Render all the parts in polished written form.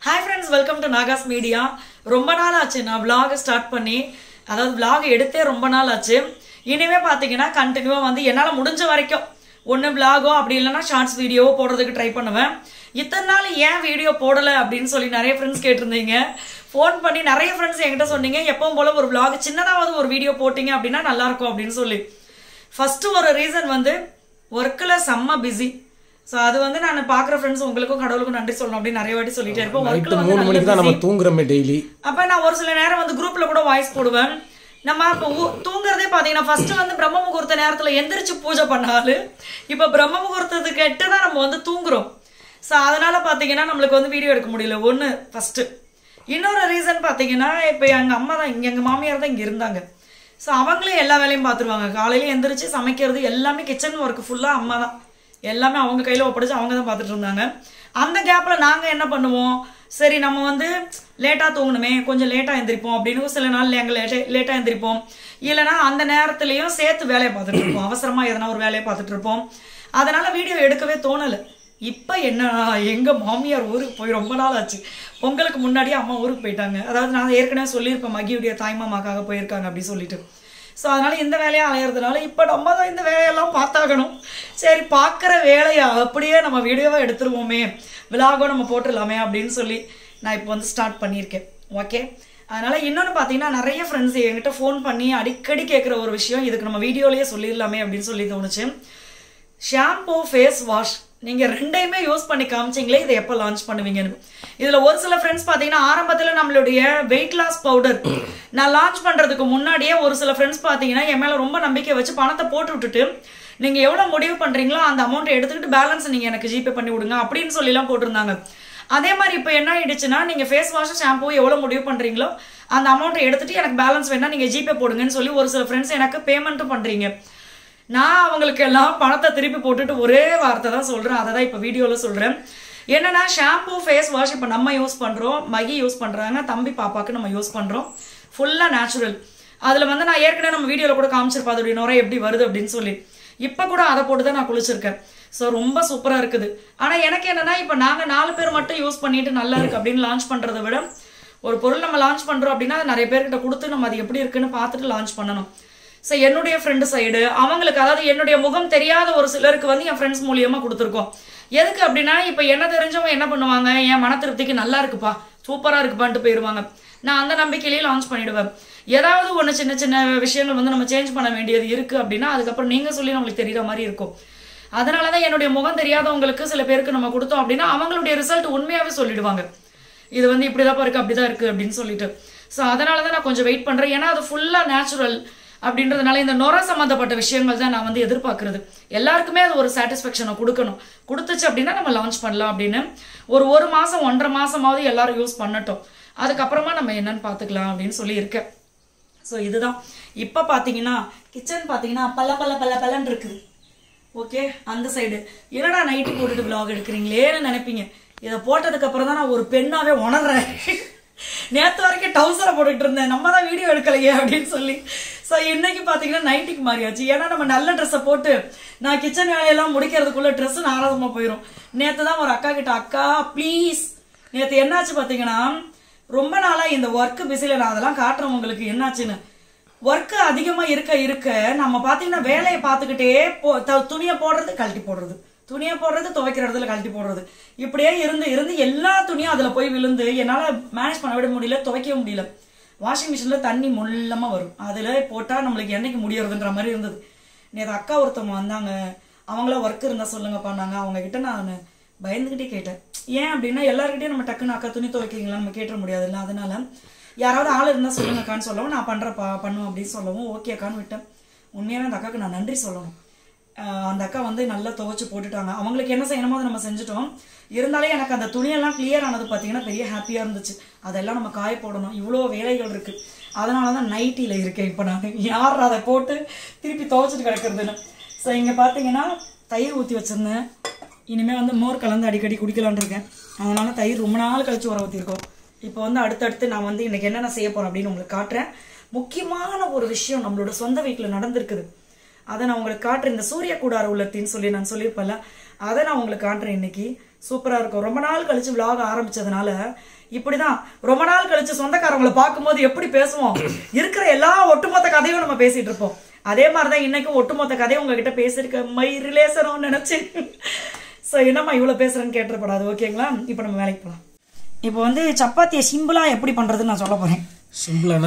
Hi friends, welcome to Nagas Media. ரொம்ப நாள் ஆச்சு நான் vlog ஸ்டார்ட் பண்ணி, அதாவது vlog எடுத்தே ரொம்ப நாள் ஆச்சு. இனிமே பாத்தீங்கன்னா கண்டினியூவா வந்து என்னால முடிஞ்ச வரைக்கும் ஒண்ணு vlogோ அப்படி இல்லனா ஷார்ட்ஸ் வீடியோவோ போடுறதுக்கு ட்ரை பண்ணுவேன். இத்தனை நாள் ஏன் வீடியோ போடல அப்படினு சொல்லி நிறைய फ्रेंड्स கேட்டிருந்தீங்க. ஃபோன் பண்ணி நிறைய फ्रेंड्स என்கிட்ட சொன்னீங்க எப்பவும் போல ஒரு vlog சின்னதாவது ஒரு வீடியோ போடிங்க அப்படினா நல்லா இருக்கும் அப்படினு சொல்லி. ஃபர்ஸ்ட் ஒரு ரீசன் வந்து வர்க்ல செம்ம பிஸி. சோ அது வந்து நான் பாக்குற फ्रेंड्स உங்களுக்கும் கடவுளுக்கும் நன்றி சொல்லணும் அப்படி நிறைய வாட்டி சொல்லிட்டே இருப்பேன். வர்க்ல வந்து 3 மணிக்கு தான் நம்ம தூங்குறோமே டெய்லி. அப்ப நான் ஒரு சில நேரம் வந்து குரூப்ல கூட வாய்ஸ் போடுவேன். நம்ம தூங்குறதே பாத்தீங்கன்னா ஃபர்ஸ்ட் வந்து பிரம்ம முகூர்த்த நேரத்துல எந்திரிச்சு பூஜை பண்ணாலு இப்ப பிரம்ம முகூர்த்தத்துக்கு எட்டு தான் நம்ம வந்து தூங்குறோம். சோ அதனால பாத்தீங்கன்னா நமக்கு வந்து வீடியோ எடுக்க முடியல. ஒன்னு ஃபர்ஸ்ட். இன்னொரு ரீசன் பாத்தீங்கன்னா இப்ப எங்க அம்மா தான் எங்க மாமியார் தான் இங்க இருந்தாங்க. சோ அவங்களே எல்லா வேலையும் பாத்துருவாங்க. காலையில எந்திரிச்சு சமைக்கிறது எல்லாமே கிச்சன் வர்க் ஃபுல்லா அம்மா தான். எல்லாமே அவங்க கையில ஒப்படைச்சு அவங்க தான் பாத்துட்டு இருந்தாங்க. அந்த கேப்ல நாங்க என்ன பண்ணுவோம், சரி நம்ம வந்து லேட்டா தூங்கணுமே கொஞ்சம் லேட்டா எந்திரிப்போம் அப்படின்னு சில நாள் எங்க லேட்டா எந்திரிப்போம். இல்லனா அந்த நேரத்துலயும் சேர்த்து வேலையை பார்த்துட்டு இருப்போம். அவசரமா எதனா ஒரு வேலையை பார்த்துட்டு இருப்போம். அதனால வீடியோ எடுக்கவே தோணல. இப்ப என்ன, எங்க மாமியார் ஊருக்கு போய் ரொம்ப நாள் ஆச்சு. பொங்கலுக்கு முன்னாடியே அம்மா ஊருக்கு போயிட்டாங்க. அதாவது நான் ஏற்கனவே சொல்லியிருப்பேன் மகியுடைய தாய்மாமாக்காக போயிருக்காங்க அப்படி சொல்லிட்டு. சோ அதனால இந்த வேலையை அலையறதுனால இப்ப நம்ம தான் இந்த வேலையெல்லாம் பார்த்தாகணும். சரி பார்க்குற வேலையை அப்படியே நம்ம வீடியோவா எடுத்துருவோமே, விலாகோ நம்ம போட்டுடலாமே அப்படின்னு சொல்லி நான் இப்போ வந்து ஸ்டார்ட் பண்ணியிருக்கேன். ஓகே, அதனால இன்னொன்று பார்த்தீங்கன்னா நிறைய ஃப்ரெண்ட்ஸ் என்கிட்ட ஃபோன் பண்ணி அடிக்கடி கேட்குற ஒரு விஷயம், இதுக்கு நம்ம வீடியோலயே சொல்லிடலாமே அப்படின்னு சொல்லி தோணுச்சு. ஷாம்பூ ஃபேஸ் வாஷ் நீங்க ரெண்டையுமே யூஸ் பண்ணி காமிச்சிங்களே, இதை எப்போ லான்ச் பண்ணுவீங்கன்னு. இதுல ஒரு சில ஃப்ரெண்ட்ஸ் பாத்தீங்கன்னா ஆரம்பத்துல நம்மளுடைய வெயிட் லாஸ் பவுடர் நான் லான்ச் பண்றதுக்கு முன்னாடியே ஒரு சில ஃப்ரெண்ட்ஸ் பாத்தீங்கன்னா என் மேல ரொம்ப நம்பிக்கை வச்சு பணத்தை போட்டு விட்டுட்டு நீங்க எவ்வளவு முடிவு பண்றீங்களோ அந்த அமௌண்ட் எடுத்துக்கிட்டு பேலன்ஸ் நீங்க எனக்கு ஜிபே பண்ணி விடுங்க அப்படின்னு சொல்லி எல்லாம் போட்டிருந்தாங்க. அதே மாதிரி இப்ப என்ன ஆயிடுச்சுன்னா நீங்க ஃபேஸ் வாஷ் ஷாம்பூ எவ்வளவு முடிவு பண்றீங்களோ அந்த அமௌண்ட் எடுத்துட்டு எனக்கு பேலன்ஸ் வேணா நீங்க ஜிபே போடுங்கன்னு சொல்லி ஒரு சில ஃப்ரெண்ட்ஸ் எனக்கு பேமெண்ட்டும் பண்றீங்க. நான் அவங்களுக்கு எல்லாம் பணத்தை திருப்பி போட்டுட்டு ஒரே வார்த்தை தான் சொல்றேன். அதை தான் இப்ப வீடியோல சொல்றேன். என்னன்னா ஷாம்பூ ஃபேஸ் வாஷ் இப்ப நம்ம யூஸ் பண்றோம், மகி யூஸ் பண்றாங்க, தம்பி பாப்பாக்கு நம்ம யூஸ் பண்றோம். ஃபுல்லா நேச்சுரல். அதுல வந்து நான் ஏற்கனவே நம்ம வீடியோல கூட காமிச்சிருப்பேன் அதோட நுரை எப்படி வருது அப்படின்னு சொல்லி. இப்ப கூட அதை போட்டுதான் நான் குளிச்சிருக்கேன். சோ ரொம்ப சூப்பரா இருக்குது. ஆனா எனக்கு என்னன்னா இப்ப நாங்க 4 பேர் மட்டும் யூஸ் பண்ணிட்டு நல்லா இருக்கு அப்படின்னு லான்ச் பண்றதை விட ஒரு பொருள் நம்ம லான்ச் பண்றோம் அப்படின்னா நிறைய பேர்கிட்ட கொடுத்து நம்ம அது எப்படி இருக்குன்னு பார்த்துட்டு லான்ச் பண்ணணும். சோ என்னுடைய ஃப்ரெண்டு சைடு அவங்களுக்கு, அதாவது என்னுடைய முகம் தெரியாத ஒரு சிலருக்கு வந்து என் ஃப்ரெண்ட்ஸ் மூலியமா கொடுத்துருக்கோம். எதுக்கு அப்படின்னா இப்ப என்ன தெரிஞ்சவங்க என்ன பண்ணுவாங்க, என் மன திருப்திக்கு நல்லா இருக்குப்பா சூப்பரா இருக்குப்பான்ட்டு போயிருவாங்க. நான் அந்த நம்பிக்கையிலேயே லான்ச் பண்ணிடுவேன். ஏதாவது ஒண்ணு சின்ன சின்ன விஷயங்கள் வந்து நம்ம சேஞ்ச் பண்ண வேண்டியது இருக்கு அப்படின்னா அதுக்கப்புறம் நீங்க சொல்லி நம்மளுக்கு தெரியற மாதிரி இருக்கும். அதனாலதான் என்னுடைய முகம் தெரியாதவங்களுக்கு சில பேருக்கு நம்ம கொடுத்தோம் அப்படின்னா அவங்களுடைய ரிசல்ட் உண்மையாவே சொல்லிடுவாங்க, இது வந்து இப்படிதான் இருக்கு அப்படிதான் இருக்கு அப்படின்னு சொல்லிட்டு. சோ அதனாலதான் நான் கொஞ்சம் வெயிட் பண்றேன். ஏன்னா அது ஃபுல்லா நேச்சுரல் அப்படின்றதுனால இந்த நுர சம்பந்தப்பட்ட விஷயங்கள் தான் நான் வந்து எதிர்பார்க்கறது. எல்லாருக்குமே அது ஒரு சாட்டிஸ்பேக்ஷனை கொடுக்கணும். கொடுத்துச்சு அப்படின்னா நம்ம லான்ச் பண்ணலாம் அப்படின்னு ஒரு மாசம் 1.5 மாசமாவது எல்லாரும் யூஸ் பண்ணட்டும், அதுக்கப்புறமா நம்ம என்னன்னு பாத்துக்கலாம் அப்படின்னு சொல்லி இருக்கேன். ஸோ இதுதான். இப்ப பாத்தீங்கன்னா கிச்சன் பாத்தீங்கன்னா பல்லன்னு இருக்குது. ஓகே, அந்த சைடு என்னடா நைட்டு போட்டுட்டு விலாக் எடுக்கிறீங்களேன்னு நினைப்பீங்க. இதை போட்டதுக்கு அப்புறம் தான் நான் ஒரு பெண்ணாவே உணர்றேன். நேத்து வரைக்கும் டவுசரை போட்டுட்டு இருந்தேன், நம்ம தான் வீடியோ எடுக்கலையே அப்படின்னு சொல்லி. சோ இன்னைக்கு பாத்தீங்கன்னா நைட்டுக்கு மாறியாச்சு. ஏன்னா நம்ம நல்ல ட்ரெஸ்ஸை போட்டு நான் கிச்சன் வேலையெல்லாம் முடிக்கிறதுக்குள்ள ட்ரெஸ் நாராதமா போயிடும். நேத்து தான் ஒரு அக்கா கிட்ட, அக்கா ப்ளீஸ், நேத்து என்னாச்சு பாத்தீங்கன்னா ரொம்ப நாளா இந்த ஒர்க் பிஸில நான் அதெல்லாம் காட்டுறேன் உங்களுக்கு என்னாச்சுன்னு. ஒர்க் அதிகமா இருக்க நம்ம பாத்தீங்கன்னா வேலையை பார்த்துக்கிட்டே துணியை போடுறது கழட்டி போடுறது, துணியை போடுறது துவைக்கிற இடத்துல கழட்டி போடுறது, இப்படியே இருந்து எல்லா துணியும் அதுல போய் விழுந்து என்னால மேனேஜ் பண்ண விட முடியல, துவைக்கவும் முடியல. வாஷிங் மிஷின்ல தண்ணி முள்ளமா வரும், அதுல போட்டா நம்மளுக்கு என்னைக்கு முடியறதுன்ற மாதிரி இருந்தது. நேற்று அக்கா ஒருத்தவங்க வந்தாங்க, அவங்கள ஒர்க் இருந்தா சொல்லுங்க பண்ணாங்க. அவங்க கிட்ட நான் பயந்துகிட்டே கேட்டேன். ஏன் அப்படின்னா எல்லாருக்கிட்டையும் நம்ம டக்குன்னு அக்கா துணி துவைக்கிறீங்களா நம்ம கேட்ட முடியாதுல்ல. அதனால யாராவது ஆள் இருந்தா சொல்லுங்கக்கான்னு சொல்லவும் நான் பண்ணுவேன் அப்படின்னு சொல்லவும் ஓகே அக்கான்னு விட்டேன். உண்மையாவே அந்த அக்காவுக்கு நான் நன்றி சொல்லணும். அந்த அக்கா வந்து நல்லா துவைச்சு போட்டுட்டாங்க. அவங்களுக்கு என்ன செய்யணுமோ அதை நம்ம செஞ்சுட்டோம். இருந்தாலே எனக்கு அந்த துணியெல்லாம் கிளியர் ஆனது பாத்தீங்கன்னா பெரிய ஹாப்பியா இருந்துச்சு. அதெல்லாம் நம்ம காய போடணும், இவ்வளவு வேலைகள் இருக்கு. அதனாலதான் நைட்டில இருக்கேன் இப்ப நான். யார் அதை போட்டு திருப்பி துவைச்சிட்டு கிடக்குறதுன்னு. சோ இங்க பாத்தீங்கன்னா தயிர் ஊத்தி வச்சிருந்தேன். இனிமே வந்து மோர் கலந்து அடிக்கடி குடிக்கலான் இருக்கேன். அதனால தயிர் ரொம்ப நாள் கழிச்சு ஊற ஊத்திருக்கோம். இப்போ வந்து அடுத்தடுத்து நான் வந்து இன்னைக்கு என்னென்ன செய்ய போறேன் அப்படின்னு உங்களுக்கு காட்டுறேன். முக்கியமான ஒரு விஷயம் நம்மளோட சொந்த வீட்டுல நடந்திருக்குது, அதை நான் உங்களுக்கு காட்டுறேன். இந்த சூரிய கூடார உள்ளத்தின்னு சொல்லி நான் சொல்லியிருப்பேன்ல, அதை நான் உங்களுக்கு காட்டுறேன் இன்னைக்கு. சூப்பரா இருக்கும். ரொம்ப நாள் கழிச்சு vlog ஆரம்பிச்சதுனால இப்படிதான் ரொம்ப நாள் கழிச்சு சொந்தக்காரங்களை பார்க்கும்போது எப்படி பேசுவோம், இருக்கிற எல்லா ஒட்டுமொத்த கதையும் நம்ம பேசிட்டு இருப்போம். அதே மாதிரிதான் இன்னைக்கும் ஒட்டுமொத்த கதையை உங்ககிட்ட பேசிருக்க மை ரிலேஷனும் நினைச்சு. ஸோ என்னம்மா இவ்வளவு பேசுறேன்னு கேட்டுறப்படாது. ஓகேங்களா? இப்போ நம்ம வேலைக்கு போகலாம். இப்போ வந்து சப்பாத்தியை சிம்பிளா எப்படி பண்றதுன்னு நான் சொல்ல போறேன். சிம்பிளான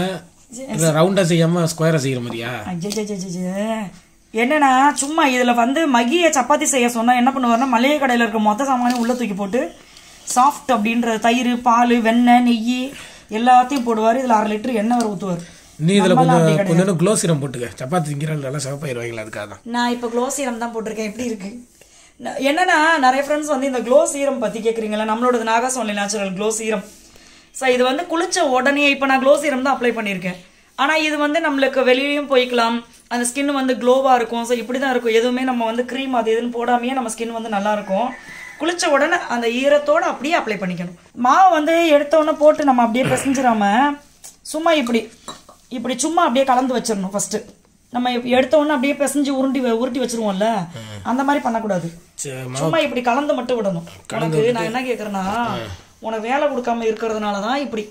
ரவுண்டா செய்யாம ஸ்கொயரா செய்யற மாதிரியா? என்னன்னா சும்மா இதுல வந்து மகிய சப்பாத்தி செய்ய சொன்னா என்ன பண்ணுவாருன்னா மளிகை கடையில இருக்க மொத்த சாமானையும் உள்ள தூக்கி போட்டு சாஃப்ட் அப்படின்ற தயிர், பால், வெண்ணெய், நெய் எல்லாத்தையும் போடுவாரு. இதுல 1/2 லிட்டர் எண்ணெய் வர ஊத்துவாரு. நீ இதுல கொஞ்சம் க்ளோ சீரம் போட்டுக்க. சப்பாத்தி திங்கிறாள் நல்லா சிவப்பாயிருவாங்களா? அதுக்காக தான் நான் இப்போ க்ளோ சீரம் தான் போட்டிருக்கேன். எப்படி இருக்கு? என்னன்னா நிறைய ஃப்ரெண்ட்ஸ் வந்து இந்த க்ளோ சீரம் பத்தி கேக்குறீங்களா? நம்மளோட Nagas only natural glow serum. So இது வந்து குளிச்ச உடனே இப்போ நான் க்ளோ சீரம் தான் அப்ளை பண்ணியிருக்கேன். ஆனால் இது வந்து நம்மளுக்கு வெளியிலையும் போய்க்கலாம், அந்த ஸ்கின் வந்து க்ளோவாக இருக்கும். ஸோ இப்படி தான் இருக்கும். எதுவுமே நம்ம வந்து க்ரீம் அது இதுன்னு போடாமையே நம்ம ஸ்கின் வந்து நல்லா இருக்கும். குளிச்ச உடனே அந்த ஈரத்தோடு அப்படியே அப்ளை பண்ணிக்கணும். மாவு வந்து எடுத்தோடனே போட்டு நம்ம அப்படியே பிசைஞ்சிடாம சும்மா இப்படி சும்மா அப்படியே கலந்து வச்சிடணும். ஃபர்ஸ்ட் நம்ம எடுத்தோடனே அப்படியே பிசைஞ்சு உருட்டி வச்சிருவோம்ல, அந்த மாதிரி பண்ணக்கூடாது. சும்மா இப்படி கலந்து மட்டும் விடணும். உனக்கு நான் என்ன கேட்குறேன்னா, உனக்கு வேலை கொடுக்காம இருக்கிறதுனால தான் இப்படி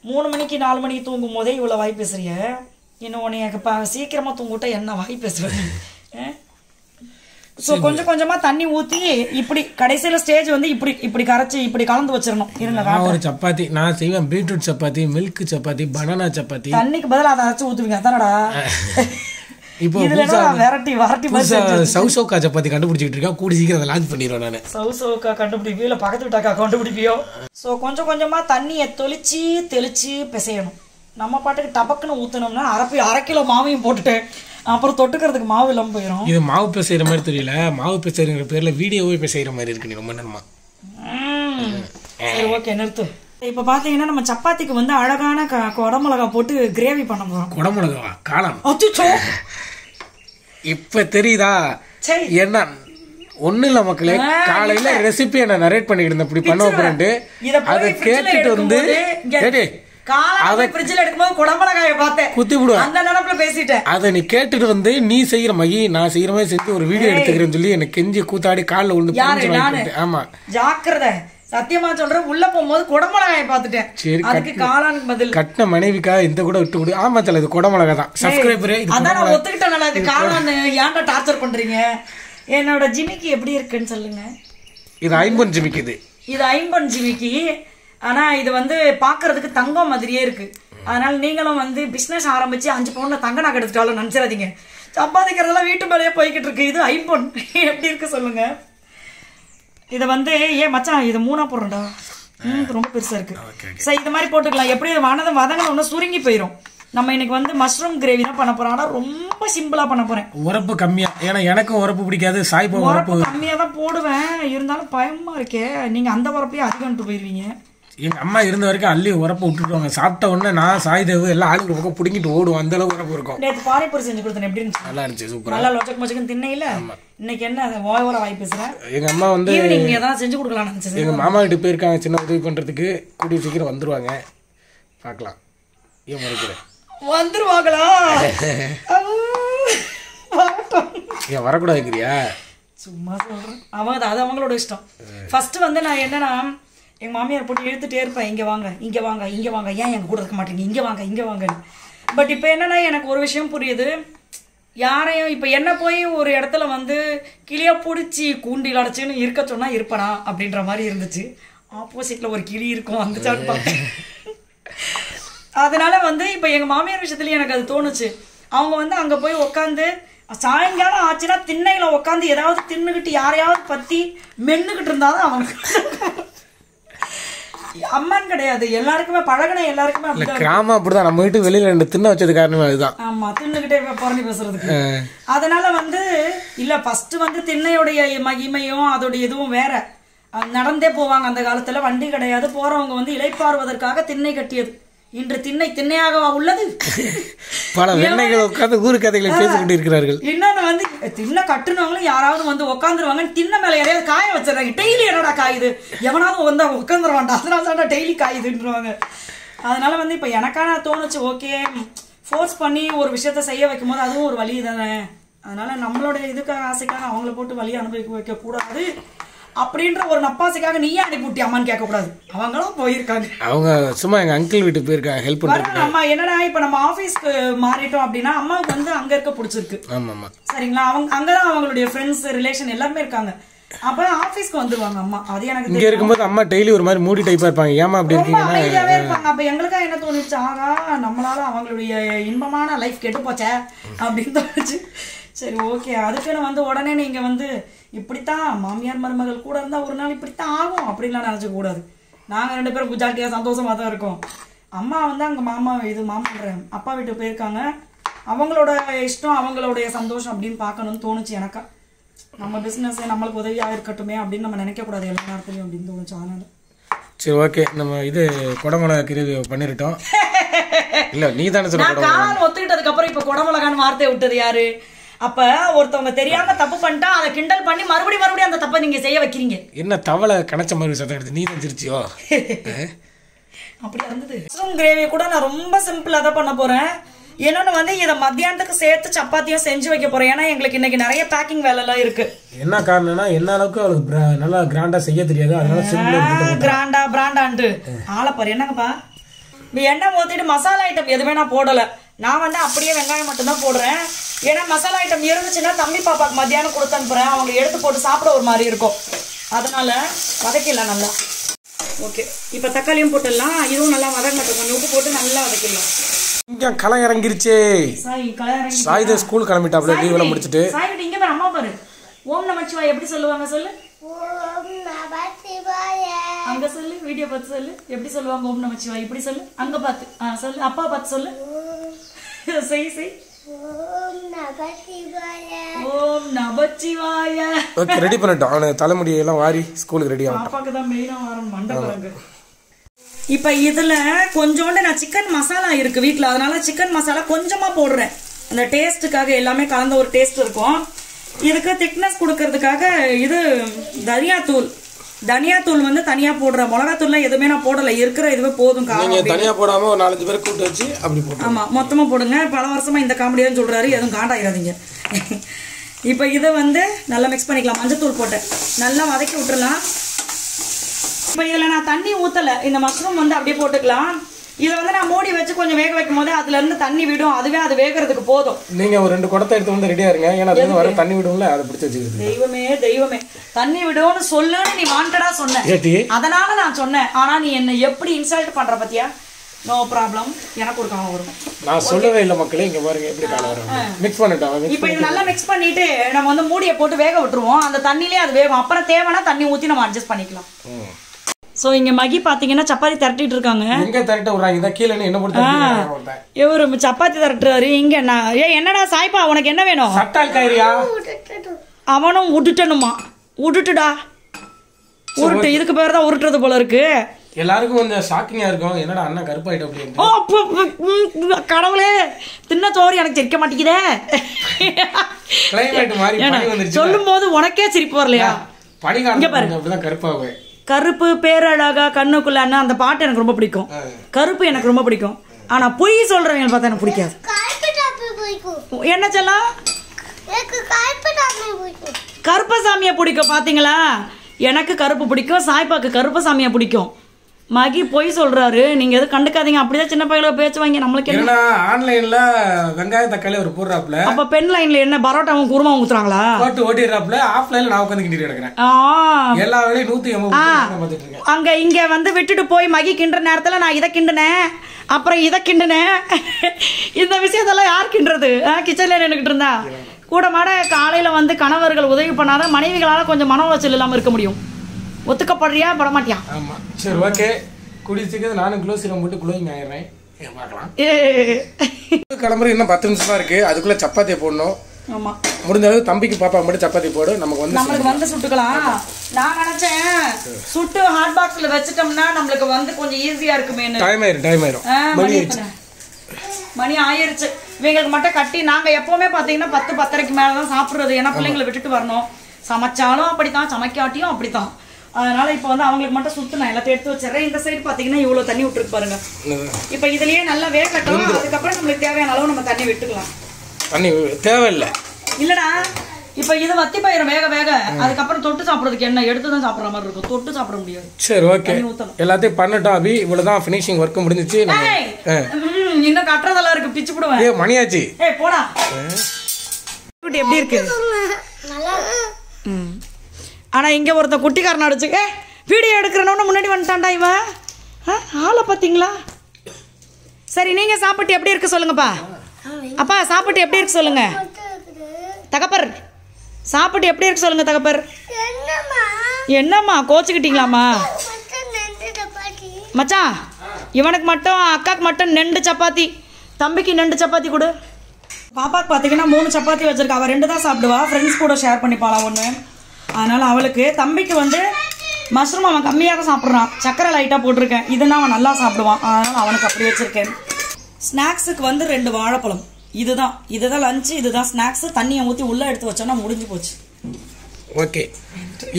3 மணிக்கு 4 மணிக்கு தூங்கும் போதே இவ்வளோ வாய் பேசுறிய. இன்னும் உன்னை சீக்கிரமா தூங்கிட்ட என்ன வாய் பேசுறது? ஸோ கொஞ்சம் கொஞ்சமா தண்ணி ஊற்றி இப்படி கடைசியில ஸ்டேஜ் வந்து இப்படி கரைச்சி இப்படி கலந்து வச்சிடணும். இருங்க ஒரு சப்பாத்தி நான் செய்வேன். Beetroot chapati, milk chapati, banana chapati. தண்ணிக்கு பதிலாக அதை அரைச்சு ஊற்றுவீங்க அதானடா? இப்போ சவுசோக்கா சப்பாத்தி கண்டுபிடிச்சிட்டு இருக்கேன். கூடி சீக்கிரம் அதை லான்ச் பண்ணிடுவேன். நான் சவுசோக்கா கண்டுபிடிப்பியோ இல்லை பக்கத்து விட்டாக்கா கண்டுபிடிப்பியோ? ஸோ கொஞ்சம் கொஞ்சமா தண்ணியை தெளிச்சு பிசையணும். நம்ம பாட்டுக்கு டபக்குன்னு ஊற்றினோம்னா 1/2 கிலோ மாவையும் போட்டுட்டு அப்புறம் தொட்டுக்கிறதுக்கு மாவு இல்லாமல் போயிடும். இது மாவு பிசைகிற மாதிரி தெரியல, மாவு பிசைகிற பேர்ல வீடியோவே பிசைகிற மாதிரி இருக்கு. நீ ரொம்ப நேரமா சரி ஓகே நிறுத்து. இப்போ பார்த்தீங்கன்னா நம்ம சப்பாத்திக்கு வந்து அழகான குடமிளகா போட்டு கிரேவி பண்ண போகிறோம். குடமிளகாவா? காளான். இப்போ தெரியுதா என்ன? ஒன்னும் இல்ல மக்களே, காலையில ரெசிபியை நான் நரேட் பண்ணிட்டு இருந்தேன். இப்படி பண்ண போறேன்ட்டு அதை கேட்டுட்டு வந்து அதை நீ கேட்டுட்டு வந்து நீ செய்யற மகி நான் செய்யற மாதிரி செஞ்சு ஒரு வீடியோ எடுத்துக்கிறேன்னு சொல்லி எனக்கு கெஞ்சி கூத்தாடி காலில் விழுந்து. ஆமா ஜாக்கிரதை, சத்தியமா சொல்றேன். உள்ள போகும்போது குடமிளகாயை பார்த்துட்டேன். சரி, அதுக்கு காளானுக்கு பதில் கட்டின மனைவிக்காக இந்த கூட விட்டு கொடு. ஆமா தல, இது குடமிளகா தான். சப்ஸ்கிரைபரே அதான் நான் ஒத்துக்கிட்டேன். இது காளான் ஏன்டா டார்ச்சர் பண்றீங்க? என்னோட ஜிமிக்கி எப்படி இருக்குன்னு சொல்லுங்க. இது ஐம்பன் ஜிமிக்கி. இது ஐம்பன் ஜிமிக்கி. ஆனா இது வந்து பாக்குறதுக்கு தங்கம் மாதிரியே இருக்கு. அதனால நீங்களும் வந்து பிசினஸ் ஆரம்பிச்சு 5 பவுன்ல தங்க நகை எடுத்துட்டாலும் நினைச்சிடாதீங்க. சம்பாதிக்கிறதெல்லாம் வீட்டு மேலேயே போய்கிட்டு இருக்கு. இது ஐம்பொன் எப்படி இருக்கு சொல்லுங்க. இதை வந்து மச்சான் இது 3ஆ போடுறேன்டா. ரொம்ப பெருசா இருக்கு. சரி இது மாதிரி போட்டுக்கலாம். எப்படி வதங்க ஒன்னும் சுருங்கி போயிடும். நம்ம இன்னைக்கு வந்து மஷ்ரூம் கிரேவி தான் பண்ண போறோம். ஆனா ரொம்ப சிம்பிளா பண்ண போறேன். உரப்பு கம்மியா. ஏன்னா எனக்கும் உரப்பு பிடிக்காது. சாய்பா உரப்பு கம்மியா தான் போடுவேன். இருந்தாலும் பயமா இருக்கே, நீங்க அந்த உரப்பையும் அதிகம்ட்டு போயிருவீங்க. எங்க அம்மா இருந்த வரைக்கும் அள்ளி உரப்ப விட்டுருவாங்க. சாப்பிட்ட உடனே நான் சாய்தேவு எல்லாம் ஆளுக்கு பக்கம் பிடிங்கிட்டு ஓடுவோம். அந்த அளவுக்கு உரப்பு இருக்கும். நேற்று பானிபூரி செஞ்சு கொடுத்தேன். எப்படி இருந்துச்சு? நல்லா இருந்துச்சு. சூப்பர். நல்லா லொச்சக் மொச்சக்குன்னு தின்னையில. இன்னைக்கு என்ன ஓவரா வாய் பேசுறேன். எங்க அம்மா வந்து ஈவினிங் ஏதாவது செஞ்சு கொடுக்கலாம்னு நினைச்சேன். எங்க மாமா கிட்ட போயிருக்காங்க சின்ன உதவி பண்றதுக்கு. கூடிய சீக்கிரம் வந்துருவாங்க. பார்க்கலாம். ஏன் மறைக்கிறேன்? வந்துருவாங்களா? ஏன் வரக்கூடாதுங்கிறியா? சும்மா சொல்றேன். அது அவங்களோட இஷ்டம். ஃபர்ஸ்ட் வந்து நான் என்னன்னா எங்க மாமியார் போட்டு இழுத்துட்டே இருப்பேன். இங்க வாங்க இங்க வாங்க இங்க வாங்க, ஏன் எங்க கூட இருக்க மாட்டீங்க, இங்க வாங்க இங்க வாங்கன்னு. பட் இப்போ என்னன்னா எனக்கு ஒரு விஷயம் புரியுது. யாரையும் இப்போ என்ன போய் ஒரு இடத்துல வந்து கிளியா பிடிச்சி கூண்டில் அடைச்சுன்னு இருக்க சொன்னா இருப்பனா அப்படின்ற மாதிரி இருந்துச்சு. ஆப்போசிட்ல ஒரு கிளி இருக்கும் வந்துச்சான்னு பார்த்தேன். அதனால வந்து இப்போ எங்க மாமியார் விஷயத்துலயும் எனக்கு அது தோணுச்சு. அவங்க வந்து அங்க போய் உட்காந்து சாயங்காலம் ஆச்சுன்னா திண்ணையில உட்காந்து ஏதாவது தின்னுக்கிட்டு யாரையாவது பத்தி மென்னுக்கிட்டு இருந்தாதான் அவங்க அம்மான்னு கிடையாது. எல்லாருக்குமே பழகின எல்லாருக்குமே அப்படிதான். கிராமம் அப்படிதான். நம்ம வீட்டு வெளியில 2 தின்ன வச்சது காரணமே அதுதான். ஆமா, தின்னுகிட்டே புறணி பேசுறதுக்கு. அதனால வந்து இல்ல ஃபர்ஸ்ட் வந்து திண்ணையுடைய மகிமையும் அதோட இதுவும் வேற. நடந்தே போவாங்க அந்த காலத்துல, வண்டி கிடையாது. போறவங்க வந்து இளைப்பாறுவதற்காக திண்ணை கட்டியது. இன்று திண்ணை திண்ணையாகவா உள்ளது? பல வெண்ணைகள் உட்கார்ந்து ஊரு கதைகளை பேசிக் கொண்டிருக்கிறார்கள். இன்னொன்னு வந்து திண்ணை கட்டுனவங்களும் யாராவது வந்து உட்காந்துருவாங்க, திண்ணை மேல யாரையாவது காய வச்சிடறாங்க. டெய்லி என்னடா காயுது, எவனாவது வந்தா உட்காந்துருவான்டா, அதனால தான்டா டெய்லி காயுதுன்றாங்க. அதனால வந்து இப்ப எனக்கான தோணுச்சு, ஓகே ஃபோர்ஸ் பண்ணி ஒரு விஷயத்த செய்ய வைக்கும் போது அதுவும் ஒரு வழி தானே அதனால நம்மளோட இதுக்காக ஆசைக்காக அவங்கள போட்டு வழியை அனுபவிக்க வைக்க கூடாது அப்படின்ற ஒரு நப்பாசைக்காக நீயே அனுப்பிவிட்டி அம்மான்னு கேட்கக்கூடாது. அவங்களும் போயிருக்காங்க, அவங்க சும்மா எங்க அங்கிள் வீட்டுக்கு போயிருக்காங்க ஹெல்ப் பண்றாங்க. அம்மா என்னடா இப்ப நம்ம ஆபீஸ்க்கு மாறிட்டோம் அப்படின்னா அம்மாவுக்கு வந்து அங்க இருக்க பிடிச்சிருக்கு. சரிங்களா, அவங்க அங்கதான் அவங்களுடைய ஃப்ரெண்ட்ஸ் ரிலேஷன் எல்லாருமே இருக்காங்க. அப்ப ஆபீஸ்க்கு வந்துருவாங்க அம்மா. அது எனக்கு இங்க இருக்கும்போது அம்மா டெய்லி ஒரு மாதிரி மூடி டைப்பா இருப்பாங்க. ஏமா அப்படி இருக்கீங்க? அப்ப எங்களுக்கா என்ன தோணுச்சு, ஆகா நம்மளால அவங்களுடைய இன்பமான லைஃப் கெட்டு போச்சே அப்படின்னு தோணுச்சு. சரி ஓகே, அதுக்குன்னு வந்து உடனே நீங்க வந்து இப்படித்தான் மாமியார் மருமகள் கூட இருந்தா ஒரு நாள் இப்படித்தான் ஆகும் அப்படின்லாம் நினைச்ச கூடாது. நாங்க 2 பேரும் குஜாட்டியா சந்தோஷமா தான் இருக்கோம். அம்மா வந்து அங்க மாமான்ற அப்பா வீட்டுக்கு போயிருக்காங்க. அவங்களோட இஷ்டம் அவங்களுடைய சந்தோஷம் அப்படின்னு பார்க்கணும்னு தோணுச்சு எனக்கா. நம்ம பிசினஸ் நம்மளுக்கு உதவியா இருக்கட்டுமே அப்படின்னு நம்ம நினைக்க கூடாது எல்லா நேரத்துலயும் அப்படின்னு தோணுச்சு. அதனால சரி ஓகே, நம்ம இது குடமிளகா கிரேவி பண்ணிட்டோம். இல்ல நீ தானே சொன்ன கால் ஒத்துக்கிட்டதுக்கு அப்புறம் இப்ப குடமிளகான்னு வார்த்தை விட்டது யாரு? அப்ப ஒருத்தவங்க தெரியாம தப்பு பண்ணிட்டா அதை கிண்டல் பண்ணி மறுபடியும் அந்த தப்பை நீங்க செய்ய வைக்கிறீங்க. என்ன தவளை கணச்ச மாதிரி சத்தம் எடுத்து நீ தான் சிரிச்சியோ? அப்படி இருந்தது. மஷ்ரூம் கிரேவி கூட நான் ரொம்ப சிம்பிளா தான் பண்ண போறேன். என்னன்னு வந்து இதை மத்தியானத்துக்கு சேர்த்து சப்பாத்தியும் செஞ்சு வைக்க போறேன். ஏன்னா எங்களுக்கு இன்னைக்கு நிறைய பேக்கிங் வேலை எல்லாம் இருக்கு. என்ன காரணம்னா என்ன அளவுக்கு அவளுக்கு நல்லா கிராண்டா செய்ய தெரியாது. அதனால பிராண்டான்ட்டு ஆளப்பாரு. என்னங்கப்பா எண்ணெய் ஊத்திட்டு மசாலா ஐட்டம் எதுவுமே நான் போடல. நான் வந்து அப்படியே வெங்காயம் மட்டும் தான் போடுறேன். ஏன்னா மசாலா ஐட்டம் இருந்துச்சுன்னா தம்பி பாப்பாக்கு மத்தியானம் கொடுத்து அனுப்புறேன். அவங்க எடுத்து போட்டு சாப்பிட ஒரு மாதிரி இருக்கும். அதனால வதக்கிடலாம் நல்லா. ஓகே, இப்ப தக்காளியும் போட்டுடலாம். இதுவும் நல்லா வதங்கட்டும். கொஞ்சம் உப்பு போட்டு நல்லா வதக்கிடலாம். இங்க களை இறங்கிருச்சே. சாய் ஸ்கூல் கிளம்பிட்டாப்ல லீவ்ல முடிச்சிட்டு. சாய் இங்க பாரு, அம்மா பாரு. ஓம் நமச்சிவாய எப்படி சொல்லுவாங்க சொல்லு? ஓம் நமச்சிவாய. அங்க சொல்லு, வீடியோ பார்த்து சொல்லு எப்படி சொல்லுவாங்க ஓம் நமச்சிவாய. இப்படி சொல்லு, அங்க பார்த்து சொல்லு, அப்பா பார்த்து சொல்லு. செய் ஓம் நமச்சிவாய. ஓம் நமச்சிவாய. ஓகே, ரெடி பண்ணிட்டோம். அவன தலைமுடி எல்லாம் வாரி ஸ்கூலுக்கு ரெடி ஆகும். பாப்பாக்கு தான் மெயினா வரும் மண்டபரங்க. இப்ப இதுல கொஞ்சோண்டு நான் சிக்கன் மசாலா இருக்கு வீட்டுல, அதனால சிக்கன் மசாலா கொஞ்சமா போடுறேன். அந்த டேஸ்ட்டுக்காக எல்லாமே கலந்த ஒரு டேஸ்ட் இருக்கும். இதுக்கு திக்னஸ் கொடுக்கறதுக்காக இது தனியாத்தூள் வந்து தனியா போடுறேன். மிளகாத்தூள்லாம் எதுவுமே நான் போடல, இருக்கிற இதுவே போதும். தனியா போடாம ஒரு 4-5 பேர் கூட்டு வச்சு அப்படி போட்டு. ஆமா, மொத்தமா போடுங்க. பல வருஷமா இந்த காமெடி தான் சொல்றாரு, எதுவும் காண்டாயிராதீங்க. இப்ப இதை வந்து நல்லா மிக்ஸ் பண்ணிக்கலாம். மஞ்சத்தூள் போட்டு நல்லா வதக்கி விட்டுறலாம். இப்ப இதுல நான் தண்ணி ஊத்தல. இந்த மஷ்ரூம் வந்து அப்படியே போட்டுக்கலாம். இதை வந்து நான் மூடி வச்சு கொஞ்சம் வேக வைக்கும் போது அதுல இருந்து தண்ணி விடும். அதுவே அது வேகிறதுக்கு போதும். நீங்க ஒரு 2 குடத்தை எடுத்து வந்து ரெடியா இருங்க. ஏன்னா அது வர தண்ணி விடும்ல, அதை பிடிச்சு வச்சுக்கிறது. தெய்வமே தண்ணி விடும்னு சொல்லுன்னு நீ வாண்டடா சொன்ன, அதனால நான் சொன்னேன். ஆனா நீ என்ன எப்படி இன்சல்ட் பண்ற பத்தியா? நோ ப்ராப்ளம், எனக்கு ஒரு காலம் வரும். நான் சொல்லவே இல்லை மக்களே, இங்க பாருங்க எப்படி காலம் வரும். மிக்ஸ் பண்ணிட்டோம். இப்போ இது நல்லா மிக்ஸ் பண்ணிட்டு நம்ம வந்து மூடியை போட்டு வேக விட்டுருவோம். அந்த தண்ணிலே அது வேகும். அப்புறம் தேவைன்னா தண்ணி ஊத்தி நம்ம அட்ஜஸ்ட் பண்ணிக்கலாம். சோ இங்க மகி பாத்தீங்கன்னா சப்பாத்தி தரட்டிட்டு இருக்காங்க. எங்க தரட்ட விடுறாங்க? இத கீழ என்ன போட்டு இவரு சப்பாத்தி தரட்டுறாரு. இங்க நான் என்னடா சாய்ப்பா உனக்கு என்ன வேணும்? சட்டால் காய்றியா? அவனும் உருட்டணுமா? உருட்டுடா, உருட்டு. இதுக்கு பேர் தான் உருட்டுறது போல இருக்கு. எல்லாருக்கும் கொஞ்சம் ஷாக்கிங்கா இருக்கும். என்னடா அண்ணா கருப்பாயிட்ட அப்படின்னு. கடவுளே, தின்ன சோறு எனக்கு சிரிக்க மாட்டேங்குதே. கிளைமேட் மாதிரி பனி வந்துருச்சு. சொல்லும் போது உனக்கே சிரிப்பு வரலையா? பனிகாலம் அப்படிதான் கருப்பாவே. கருப்பு பேரழகா கண்ணுக்குள்ள அந்த பாட்டு எனக்கு ரொம்ப பிடிக்கும். கருப்பு எனக்கு ரொம்ப பிடிக்கும். ஆனா பொய் சொல்றவங்க பார்த்தா எனக்கு பிடிக்காது. என்ன சொல்லலாம்? கருப்பசாமிய பிடிக்கும். பாத்தீங்களா, எனக்கு கருப்பு பிடிக்கும், சாய்பாக்கு கருப்பசாமிய பிடிக்கும். மகி பொய் சொல்றாரு. நீங்க எதுவும் கண்டுக்காதீங்க. அப்படிதான் சின்ன பையல பேச்சு வாங்கி நம்மளுக்கு என்ன. ஆன்லைன்ல வெங்காய தக்காளி ஒரு போடுறாப்ல. அப்ப பென் லைன்ல என்ன பரோட்டாவும் குருமாவும் ஊத்துறாங்களா? போட்டு ஓட்டிடுறாப்ல. ஆஃப்லைன்ல நான் உட்காந்து கிண்டிட்டு கிடக்குறேன். எல்லா வேலையும் 180 அங்க இங்க வந்து விட்டுட்டு போய் மகி கிண்டுற நேரத்துல நான் இதை கிண்டுனேன், அப்புறம் இதை கிண்டுனேன். இந்த விஷயத்தெல்லாம் யார் கிண்டுறது? கிச்சன்ல நின்னுகிட்டு இருந்தா கூட மாட. காலையில வந்து கணவர்கள் உதவி பண்ணாதான் மனைவிகளால கொஞ்சம் மன உளைச்சல் இல்லாம இருக்க முடியும். ஒத்துக்கப்படுறியா படமாட்டியா? ஆமா, சரி ஓகே. குடிச்சிக்கிறது நானும் குளோசிரம் போட்டு குளோயிங் ஆயிடுறேன். பார்க்கலாம். கிளம்புற இன்னும் 10 நிமிஷம் தான் இருக்கு. அதுக்குள்ள சப்பாத்தியை போடணும். ஆமா, முடிஞ்சது தம்பிக்கு பாப்பா மட்டும் சப்பாத்தி போடு. நம்மளுக்கு வந்து சுட்டுக்கலாம். நான் நினைச்சேன் சுட்டு ஹாட் பாக்ஸ்ல வச்சிட்டோம்னா நம்மளுக்கு வந்து கொஞ்சம் ஈஸியா இருக்குமே. டைம் ஆயிரும். மணி ஆயிருச்சு. இவங்களுக்கு மட்டும் கட்டி நாங்க எப்பவுமே பாத்தீங்கன்னா 10-10:30 மேலதான் சாப்பிடுறது. ஏன்னா பிள்ளைங்களை விட்டுட்டு வரணும். சமைச்சாலும் அப்படித்தான், சமைக்காட்டியும் அப்படித்தான். அதனால இப்ப வந்து அவங்களுக்கு மட்டும் சுட்டு நான் எல்லாத்தையும் எடுத்து வச்சிடறேன். இந்த சைடு பாத்தீங்கன்னா இவ்வளவு தண்ணி விட்டுருக்கு பாருங்க. இப்ப இதுலயே நல்லா வேகட்டும். அதுக்கப்புறம் நம்மளுக்கு தேவையான அளவு நம்ம தண்ணி விட்டுக்கலாம். தண்ணி தேவையில்லை. இல்லடா இப்ப இது வத்தி பயிரும் வேக வேக அதுக்கப்புறம் தொட்டு சாப்பிடுறதுக்கு என்ன எடுத்து தான் சாப்பிடுற மாதிரி இருக்கும், தொட்டு சாப்பிட முடியாது. சரி ஓகே, எல்லாத்தையும் பண்ணட்டும் அபி. இவ்வளவுதான் ஃபினிஷிங் ஒர்க் முடிஞ்சிச்சு. இன்னும் கட்டுறதெல்லாம் இருக்கு, பிச்சு போடுவேன். ஏ மணியாச்சு. ஏய் போடா. எப்படி இருக்கு? ஆனா இங்க ஒருத்த குட்டிக்காரன் அடிச்சு வீடியோ எடுக்கிறனோன்னு முன்னாடி வந்துட்டான்டா இவன். ஆளை பார்த்தீங்களா? சரி நீங்க சாப்பிட்டு எப்படி இருக்கு சொல்லுங்கப்பா. அப்பா சாப்பிட்டு எப்படி இருக்கு சொல்லுங்க. தகப்பர் சாப்பிட்டு எப்படி இருக்கு சொல்லுங்க தகப்பர். என்னம்மா கோச்சுக்கிட்டீங்களாம்மா? மச்சான் இவனுக்கு மட்டும் அக்காக்கு மட்டும் 2 சப்பாத்தி, தம்பிக்கு 2 சப்பாத்தி கொடு. பாப்பாக்கு பார்த்தீங்கன்னா 3 சப்பாத்தி வச்சிருக்கா. அவள் 2 தான் சாப்பிடுவா, ஃப்ரெண்ட்ஸ் கூட ஷேர் பண்ணிப்பாளா 1. அதனால அவளுக்கு, தம்பிக்கு வந்து மஷ்ரூம் அவன் கம்மியாக தான் சாப்பிட்றான், சக்கரை லைட்டாக போட்டிருக்கேன். இதுதான் அவன் நல்லா சாப்பிடுவான், அதனால் அவனுக்கு அப்படி வச்சிருக்கேன். ஸ்நாக்ஸுக்கு வந்து 2 வாழைப்பழம். இதுதான் லஞ்சு, இதுதான் ஸ்நாக்ஸ். தண்ணியை ஊற்றி உள்ளே எடுத்து வச்சோன்னா முடிஞ்சு போச்சு. ஓகே,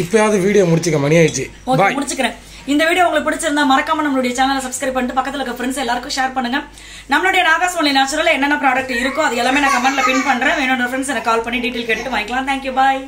இப்போயாவது வீடியோ முடிச்சுக்க, மணி ஆயிடுச்சு. ஓகே முடிச்சுக்கிறேன். இந்த வீடியோ உங்களுக்கு பிடிச்சிருந்தா மறக்காம நம்மளுடைய சேனலை சப்ஸ்கிரைப் பண்ணிட்டு பக்கத்துல இருக்க ஃப்ரெண்ட்ஸ் எல்லாருக்கும் ஷேர் பண்ணுங்க. நம்மளுடைய நாகாஸ் ஒன்லி நேச்சுரல் என்னென்ன ப்ராடக்ட் இருக்கோ அது எல்லாமே நான் கமெண்ட்ல பின் பண்றேன். வேணும்ன்ற ஃப்ரெண்ட்ஸ் எனக்கு கால் பண்ணி டீடைல் கேட்டு வாங்கிக்கலாம். தேங்க்யூ, பாய்.